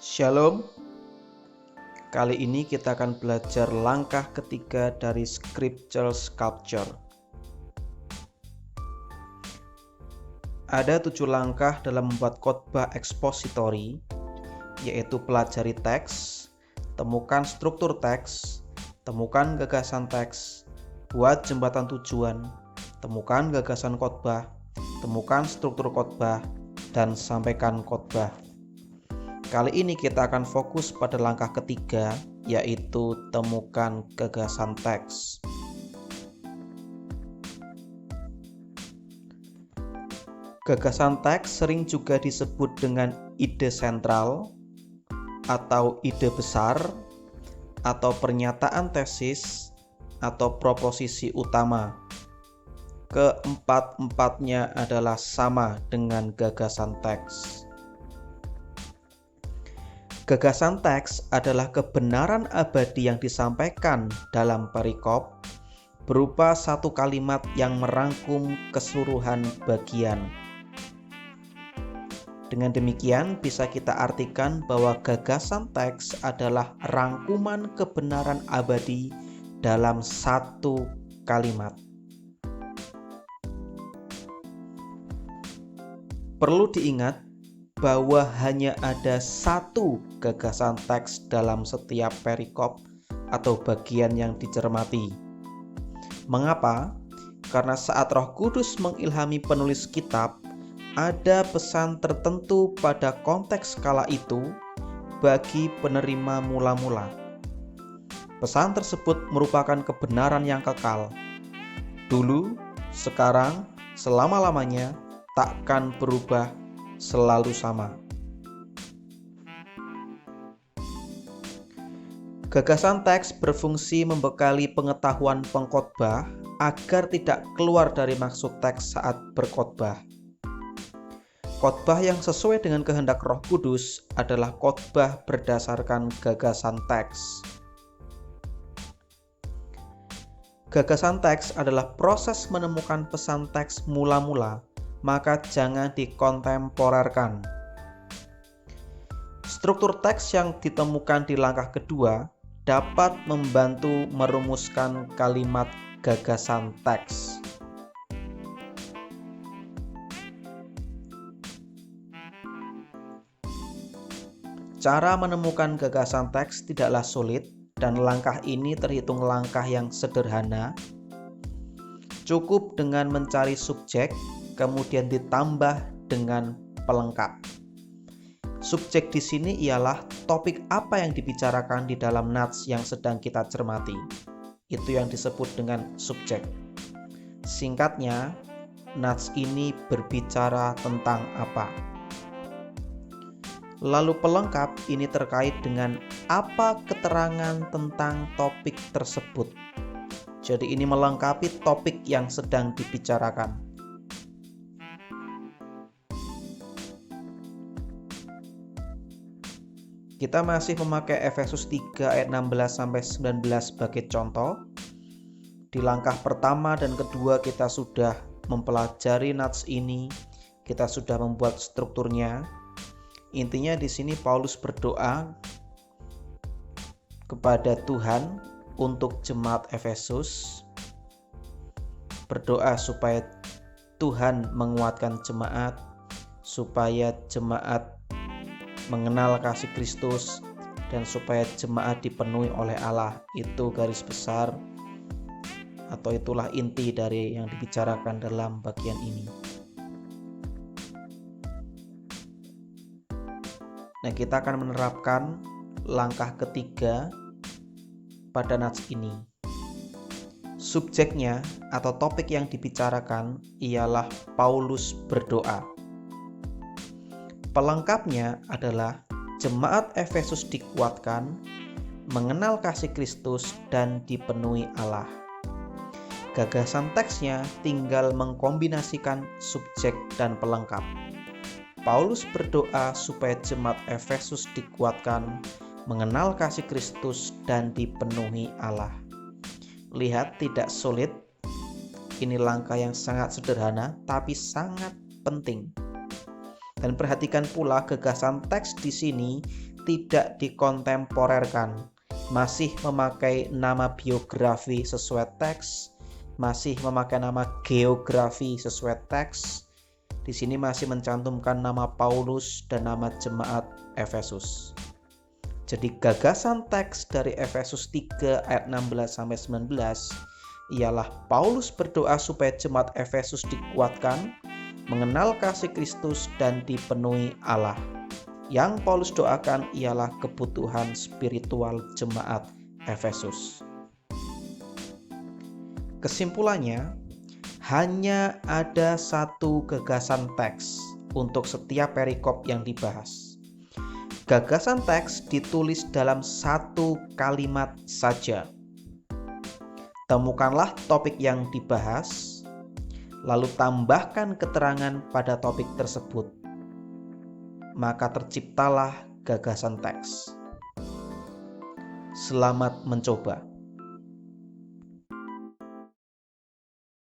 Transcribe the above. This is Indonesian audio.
Shalom. Kali ini kita akan belajar langkah ketiga dari Scripture Sculpture. Ada 7 langkah dalam membuat khotbah ekspositori, yaitu pelajari teks, temukan struktur teks, temukan gagasan teks, buat jembatan tujuan, temukan gagasan khotbah, temukan struktur khotbah, dan sampaikan khotbah. Kali ini kita akan fokus pada langkah ketiga, yaitu temukan gagasan teks. Gagasan teks sering juga disebut dengan ide sentral, atau ide besar, atau pernyataan tesis, atau proposisi utama. Keempat-empatnya adalah sama dengan gagasan teks. Gagasan teks adalah kebenaran abadi yang disampaikan dalam perikop berupa satu kalimat yang merangkum keseluruhan bagian. Dengan demikian bisa kita artikan bahwa gagasan teks adalah rangkuman kebenaran abadi dalam satu kalimat. Perlu diingat bahwa hanya ada satu gagasan teks dalam setiap perikop atau bagian yang dicermati. Mengapa? Karena saat Roh Kudus mengilhami penulis kitab, ada pesan tertentu pada konteks kala itu bagi penerima mula-mula. Pesan tersebut merupakan kebenaran yang kekal. Dulu, sekarang, selama-lamanya, takkan berubah, selalu sama. Gagasan teks berfungsi membekali pengetahuan pengkhotbah agar tidak keluar dari maksud teks saat berkhotbah. Khotbah yang sesuai dengan kehendak Roh Kudus adalah khotbah berdasarkan gagasan teks. Gagasan teks adalah proses menemukan pesan teks mula-mula, maka jangan dikontemporerkan. Struktur teks yang ditemukan di langkah kedua dapat membantu merumuskan kalimat gagasan teks. Cara menemukan gagasan teks tidaklah sulit, dan langkah ini terhitung langkah yang sederhana. Cukup dengan mencari subjek, kemudian ditambah dengan pelengkap. Subjek di sini ialah topik apa yang dibicarakan di dalam nats yang sedang kita cermati. Itu yang disebut dengan subjek. Singkatnya, nats ini berbicara tentang apa. Lalu pelengkap ini terkait dengan apa keterangan tentang topik tersebut. Jadi ini melengkapi topik yang sedang dibicarakan. Kita masih memakai Efesus 3 ayat 16-19 sebagai contoh. Di langkah pertama dan kedua kita sudah mempelajari nats ini, kita sudah membuat strukturnya. Intinya di sini Paulus berdoa kepada Tuhan untuk jemaat Efesus. Berdoa supaya Tuhan menguatkan jemaat, supaya jemaat mengenal kasih Kristus, dan supaya jemaat dipenuhi oleh Allah. Itu garis besar atau itulah inti dari yang dibicarakan dalam bagian ini. Nah, kita akan menerapkan langkah ketiga pada nats ini. Subjeknya atau topik yang dibicarakan ialah Paulus berdoa. Pelengkapnya adalah jemaat Efesus dikuatkan, mengenal kasih Kristus, dan dipenuhi Allah. Gagasan teksnya tinggal mengkombinasikan subjek dan pelengkap. Paulus berdoa supaya jemaat Efesus dikuatkan, mengenal kasih Kristus, dan dipenuhi Allah. Lihat, tidak sulit. Ini langkah yang sangat sederhana tapi sangat penting. Dan perhatikan pula gagasan teks di sini tidak dikontemporerkan, masih memakai nama biografi sesuai teks, masih memakai nama geografi sesuai teks. Di sini masih mencantumkan nama Paulus dan nama jemaat Efesus. Jadi gagasan teks dari Efesus 3 ayat 16-19 ialah Paulus berdoa supaya jemaat Efesus dikuatkan, mengenal kasih Kristus dan dipenuhi Allah. Yang Paulus doakan ialah kebutuhan spiritual jemaat Efesus. Kesimpulannya, hanya ada satu gagasan teks untuk setiap perikop yang dibahas. Gagasan teks ditulis dalam satu kalimat saja. Temukanlah topik yang dibahas, lalu tambahkan keterangan pada topik tersebut. Maka terciptalah gagasan teks. Selamat mencoba.